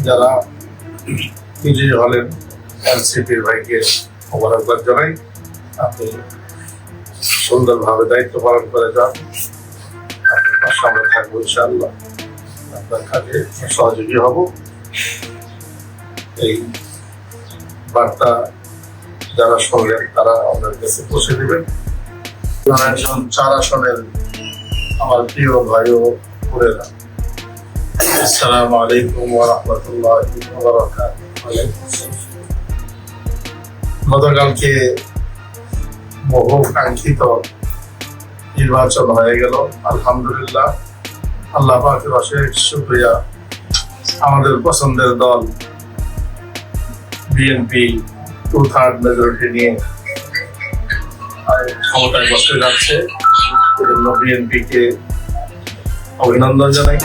যারা পিজি হলের এনসিপির ভাইকে মোবারকবাদ জানাই। আপনি সুন্দরভাবে দায়িত্ব পালন করে যান, আপনার পাশে আমরা থাকবো ইনশাআল্লাহ, আপনার কাজে সহযোগী হব। এই বার্তা যারা শুনলেন তারা আমাদের কাছে পৌঁছে দেবেন। একজন 4 আসনের আমার প্রিয় ভাই ও বোনেরা, আসসালামু আলাইকুম ওয়া রাহমাতুল্লাহি ওয়া বারাকাতুহু। গতকালকে বহু কাঙ্ক্ষিত নির্বাচন হয়ে গেল, আলহামদুলিল্লাহ। আল্লাহ পাকের অশেষ শুকরিয়া, আমাদের পছন্দের দল বিএনপি 2/3 মেজরিটি নিয়ে ক্ষমতায় বসতে যাচ্ছে। এজন্য বিএনপিকে অভিনন্দন জানাই।